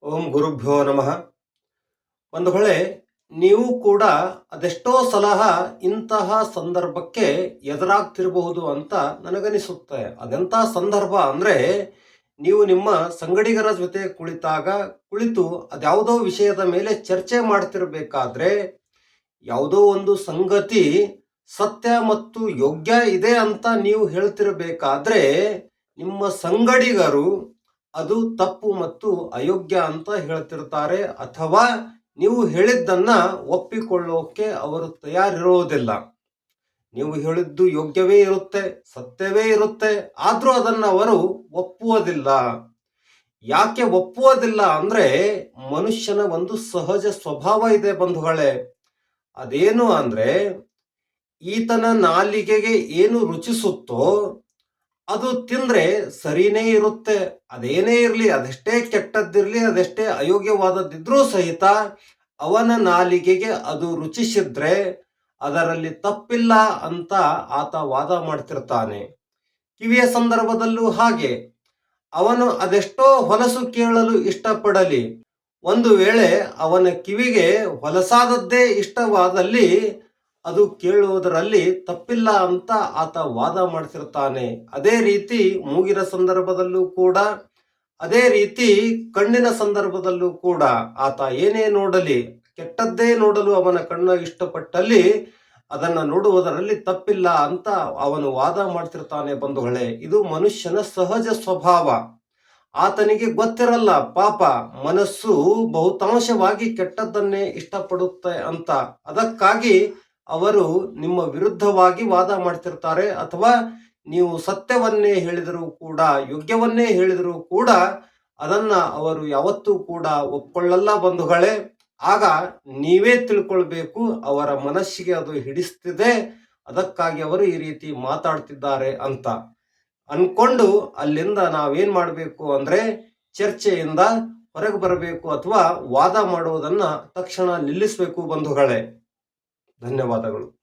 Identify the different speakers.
Speaker 1: ಓಂ ಗುರುಭ್ಯೋ ನಮಃ. ಒಂದು ವೇಳೆ ನೀವು ಕೂಡ ಅದೆಷ್ಟೋ ಸಲಹ ಇಂತಹ ಸಂದರ್ಭಕ್ಕೆ ಎದುರಾಗ್ತಿರಬಹುದು ಅಂತ ನನಗನಿಸುತ್ತೆ. ಅದೆಂಥ ಸಂದರ್ಭ ಅಂದರೆ, ನೀವು ನಿಮ್ಮ ಸಂಗಡಿಗರ ಜೊತೆ ಕುಳಿತು ಅದ್ಯಾವುದೋ ವಿಷಯದ ಮೇಲೆ ಚರ್ಚೆ ಮಾಡ್ತಿರ್ಬೇಕಾದ್ರೆ, ಯಾವುದೋ ಒಂದು ಸಂಗತಿ ಸತ್ಯ ಮತ್ತು ಯೋಗ್ಯ ಇದೆ ಅಂತ ನೀವು ಹೇಳ್ತಿರ್ಬೇಕಾದ್ರೆ, ನಿಮ್ಮ ಸಂಗಡಿಗರು ಅದು ತಪ್ಪು ಮತ್ತು ಅಯೋಗ್ಯ ಅಂತ ಹೇಳ್ತಿರ್ತಾರೆ, ಅಥವಾ ನೀವು ಹೇಳಿದ್ದನ್ನ ಒಪ್ಪಿಕೊಳ್ಳೋಕೆ ಅವರು ತಯಾರಿರೋದಿಲ್ಲ. ನೀವು ಹೇಳಿದ್ದು ಯೋಗ್ಯವೇ ಇರುತ್ತೆ, ಸತ್ಯವೇ ಇರುತ್ತೆ, ಆದ್ರೂ ಅದನ್ನ ಅವರು ಒಪ್ಪುವುದಿಲ್ಲ. ಯಾಕೆ ಒಪ್ಪುವುದಿಲ್ಲ ಅಂದ್ರೆ, ಮನುಷ್ಯನ ಒಂದು ಸಹಜ ಸ್ವಭಾವ ಇದೆ ಬಂಧುಗಳೇ. ಅದೇನು ಅಂದ್ರೆ, ಈತನ ನಾಲಿಗೆಗೆ ಏನು ರುಚಿಸುತ್ತೋ ಅದು ತಿಂದ್ರೆ ಸರಿನೇ ಇರುತ್ತೆ. ಅದೇನೇ ಇರಲಿ, ಅದೆಷ್ಟೇ ಕೆಟ್ಟದ್ದಿರಲಿ, ಅದೆಷ್ಟೇ ಅಯೋಗ್ಯವಾದದ್ದಿದ್ರೂ ಸಹಿತ ಅವನ ನಾಲಿಗೆಗೆ ಅದು ರುಚಿಸಿದ್ರೆ ಅದರಲ್ಲಿ ತಪ್ಪಿಲ್ಲ ಅಂತ ಆತ ವಾದ ಮಾಡ್ತಿರ್ತಾನೆ. ಕಿವಿಯ ಸಂದರ್ಭದಲ್ಲೂ ಹಾಗೆ. ಅವನು ಅದೆಷ್ಟೋ ಹೊಲಸು ಕೇಳಲು ಇಷ್ಟಪಡಲಿ, ಒಂದು ವೇಳೆ ಅವನ ಕಿವಿಗೆ ಹೊಲಸಾದದ್ದೇ ಇಷ್ಟವಾದಲ್ಲಿ ಅದು ಕೇಳುವುದರಲ್ಲಿ ತಪ್ಪಿಲ್ಲ ಅಂತ ಆತ ವಾದ ಮಾಡ್ತಿರ್ತಾನೆ. ಅದೇ ರೀತಿ ಮೂಗಿನ ಸಂದರ್ಭದಲ್ಲೂ ಕೂಡ, ಅದೇ ರೀತಿ ಕಣ್ಣಿನ ಸಂದರ್ಭದಲ್ಲೂ ಕೂಡ ಆತ ಏನೇ ನೋಡಲಿ, ಕೆಟ್ಟದ್ದೇ ನೋಡಲು ಅವನ ಕಣ್ಣು ಇಷ್ಟಪಟ್ಟಲ್ಲಿ ಅದನ್ನ ನೋಡುವುದರಲ್ಲಿ ತಪ್ಪಿಲ್ಲ ಅಂತ ಅವನು ವಾದ ಮಾಡ್ತಿರ್ತಾನೆ ಬಂಧುಗಳೇ. ಇದು ಮನುಷ್ಯನ ಸಹಜ ಸ್ವಭಾವ. ಆತನಿಗೆ ಗೊತ್ತಿರಲ್ಲ ಪಾಪ, ಮನಸ್ಸು ಬಹುತಾಂಶವಾಗಿ ಕೆಟ್ಟದ್ದನ್ನೇ ಇಷ್ಟಪಡುತ್ತೆ ಅಂತ. ಅದಕ್ಕಾಗಿ ಅವರು ನಿಮ್ಮ ವಿರುದ್ಧವಾಗಿ ವಾದ ಮಾಡ್ತಿರ್ತಾರೆ, ಅಥವಾ ನೀವು ಸತ್ಯವನ್ನೇ ಹೇಳಿದರೂ ಕೂಡ, ಯೋಗ್ಯವನ್ನೇ ಹೇಳಿದರೂ ಕೂಡ ಅದನ್ನ ಅವರು ಯಾವತ್ತೂ ಕೂಡ ಒಪ್ಕೊಳ್ಳಲ್ಲ ಬಂಧುಗಳೇ. ಆಗ ನೀವೇ ತಿಳ್ಕೊಳ್ಬೇಕು, ಅವರ ಮನಸ್ಸಿಗೆ ಅದು ಹಿಡಿಸ್ತಿದೆ, ಅದಕ್ಕಾಗಿ ಅವರು ಈ ರೀತಿ ಮಾತಾಡ್ತಿದ್ದಾರೆ ಅಂತ ಅನ್ಕೊಂಡು ಅಲ್ಲಿಂದ ನಾವೇನ್ ಮಾಡಬೇಕು ಅಂದ್ರೆ, ಚರ್ಚೆಯಿಂದ ಹೊರಗೆ ಬರಬೇಕು, ಅಥವಾ ವಾದ ಮಾಡುವುದನ್ನ ತಕ್ಷಣ ನಿಲ್ಲಿಸಬೇಕು ಬಂಧುಗಳೇ. ಧನ್ಯವಾದಗಳು.